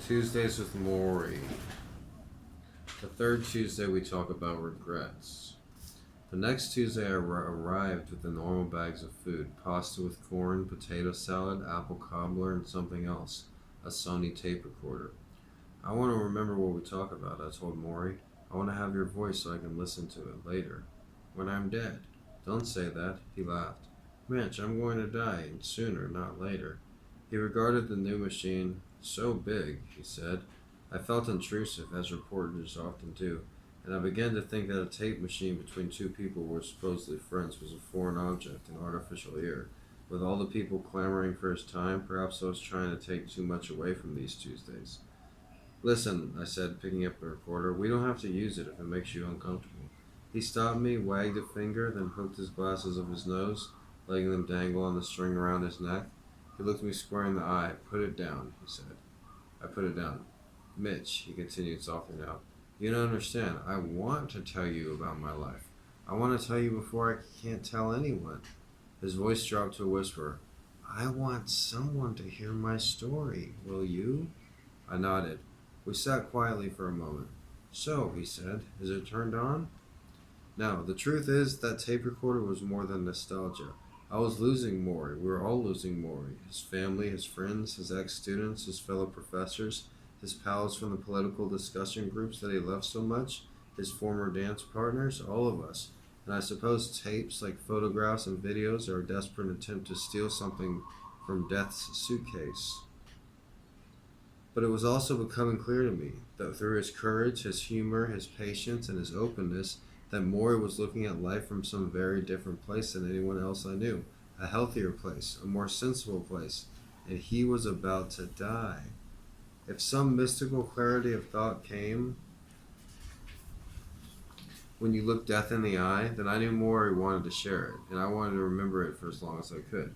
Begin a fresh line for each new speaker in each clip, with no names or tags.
Tuesdays with Morrie. The third Tuesday we talk about regrets. The next Tuesday I arrived with the normal bags of food, pasta with corn, potato salad, apple cobbler, and something else, a Sony tape recorder. I want to remember what we talk about, I told Morrie. I want to have your voice so I can listen to it later. When I'm dead. Don't say that, he laughed. Mitch, I'm going to die, and sooner, not later. He regarded the new machine. So big, he said. I felt intrusive, as reporters often do, and I began to think that a tape machine between two people who were supposedly friends was a foreign object, an artificial ear. With all the people clamoring for his time, perhaps I was trying to take too much away from these Tuesdays. Listen, I said, picking up the recorder, we don't have to use it if it makes you uncomfortable. He stopped me, wagged a finger, then hooked his glasses of his nose, letting them dangle on the string around his neck. He looked me square in the eye. Put it down, he said. I put it down. Mitch, he continued softly now, you don't understand. I want to tell you about my life. I want to tell you before I can't tell anyone. His voice dropped to a whisper. I want someone to hear my story. Will you? I nodded. We sat quietly for a moment. So, he said, is it turned on? No, the truth is that tape recorder was more than nostalgia. I was losing Morrie. We were all losing Morrie. His family, his friends, his ex-students, his fellow professors, his pals from the political discussion groups that he loved so much, his former dance partners, all of us. And I suppose tapes, like photographs and videos, are a desperate attempt to steal something from death's suitcase. But it was also becoming clear to me that through his courage, his humor, his patience, and his openness, that Morrie was looking at life from some very different place than anyone else I knew. A healthier place, a more sensible place. And he was about to die. If some mystical clarity of thought came when you looked death in the eye, then I knew Morrie wanted to share it, and I wanted to remember it for as long as I could.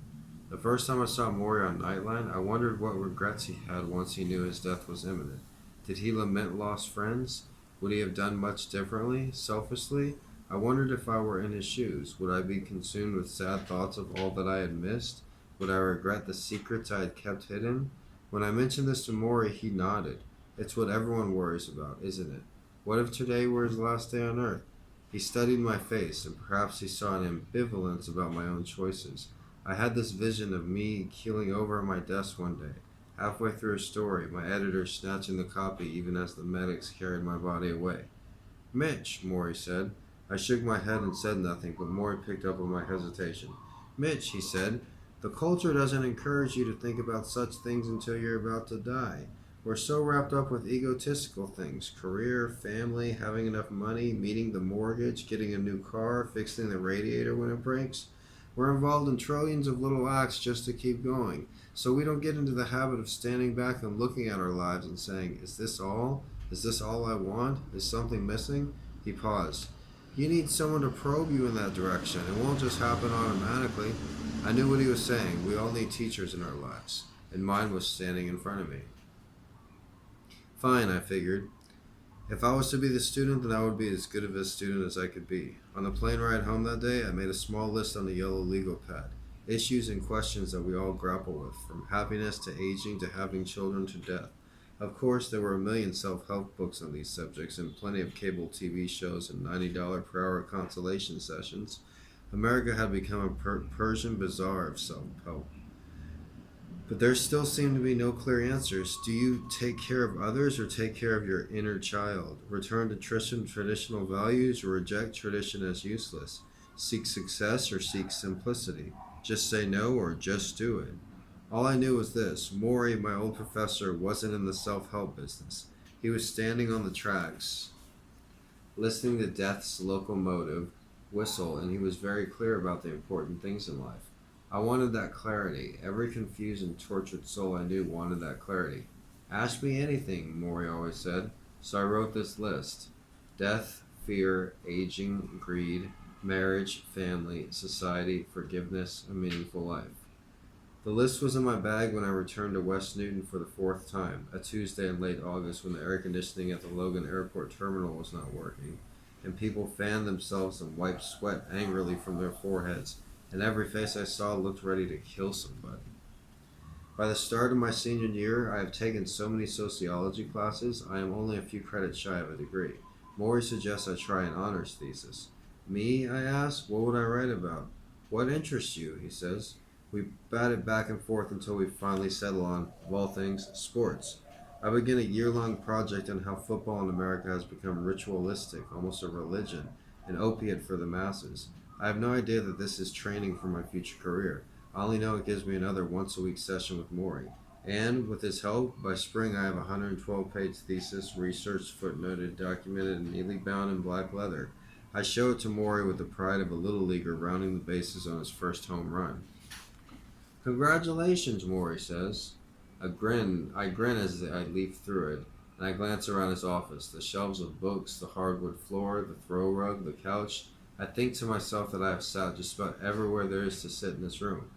The first time I saw Morrie on Nightline, I wondered what regrets he had once he knew his death was imminent. Did he lament lost friends? Would he have done much differently, selfishly? I wondered if I were in his shoes. Would I be consumed with sad thoughts of all that I had missed? Would I regret the secrets I had kept hidden? When I mentioned this to Morrie, he nodded. It's what everyone worries about, isn't it? What if today were his last day on Earth? He studied my face, and perhaps he saw an ambivalence about my own choices. I had this vision of me keeling over at my desk one day. Halfway through a story, my editor snatching the copy even as the medics carried my body away. Mitch, Morrie said. I shook my head and said nothing, but Morrie picked up on my hesitation. Mitch, he said, the culture doesn't encourage you to think about such things until you're about to die. We're so wrapped up with egotistical things, career, family, having enough money, meeting the mortgage, getting a new car, fixing the radiator when it breaks. We're involved in trillions of little acts just to keep going. So we don't get into the habit of standing back and looking at our lives and saying, is this all? Is this all I want? Is something missing? He paused. You need someone to probe you in that direction. It won't just happen automatically. I knew what he was saying. We all need teachers in our lives. And mine was standing in front of me. Fine, I figured. If I was to be the student, then I would be as good of a student as I could be. On the plane ride home that day, I made a small list on the yellow legal pad. Issues and questions that we all grapple with, from happiness to aging to having children to death. Of course, there were a million self-help books on these subjects and plenty of cable TV shows and $90 per hour consultation sessions. America had become a Persian bazaar of self-help. But there still seemed to be no clear answers. Do you take care of others or take care of your inner child? Return to traditional values or reject tradition as useless? Seek success or seek simplicity? Just say no or just do it? All I knew was this. Morrie, my old professor, wasn't in the self-help business. He was standing on the tracks, listening to death's locomotive whistle, and he was very clear about the important things in life. I wanted that clarity. Every confused and tortured soul I knew wanted that clarity. Ask me anything, Morrie always said. So I wrote this list. Death, fear, aging, greed, marriage, family, society, forgiveness, a meaningful life. The list was in my bag when I returned to West Newton for the fourth time, a Tuesday in late August when the air conditioning at the Logan Airport terminal was not working, and people fanned themselves and wiped sweat angrily from their foreheads, and every face I saw looked ready to kill somebody. By the start of my senior year, I have taken so many sociology classes, I am only a few credits shy of a degree. Morrie suggests I try an honors thesis. Me, I ask, what would I write about? What interests you, he says. We batted back and forth until we finally settle on, of all things, sports. I begin a year-long project on how football in America has become ritualistic, almost a religion, an opiate for the masses. I have no idea that this is training for my future career. I only know it gives me another once-a-week session with Morrie. And, with his help, by spring I have a 112-page thesis, researched, footnoted, documented, and neatly bound in black leather. I show it to Morrie with the pride of a little leaguer rounding the bases on his first home run. Congratulations, Morrie says. I grin as I leaf through it, and I glance around his office. The shelves of books, the hardwood floor, the throw rug, the couch. I think to myself that I have sat just about everywhere there is to sit in this room.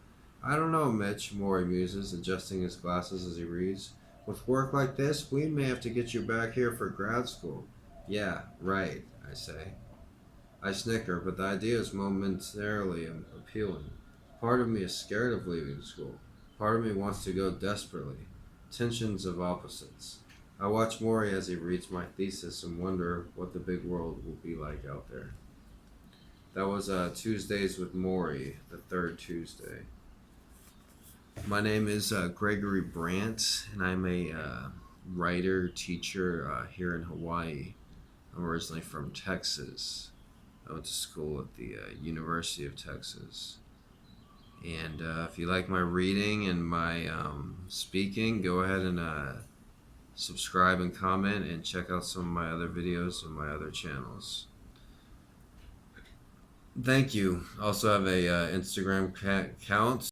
I don't know, Mitch, Morrie muses, adjusting his glasses as he reads. With work like this, we may have to get you back here for grad school. Yeah, right, I say. I snicker, but the idea is momentarily appealing. Part of me is scared of leaving school. Part of me wants to go desperately. Tensions of opposites. I watch Morrie as he reads my thesis and wonder what the big world will be like out there. That was Tuesdays with Morrie, the third Tuesday. My name is Gregory Brandt, and I'm a writer, teacher here in Hawaii. I'm originally from Texas. I went to school at the University of Texas. And if you like my reading and my speaking, go ahead and subscribe and comment and check out some of my other videos on my other channels. Thank you. Also have a Instagram account.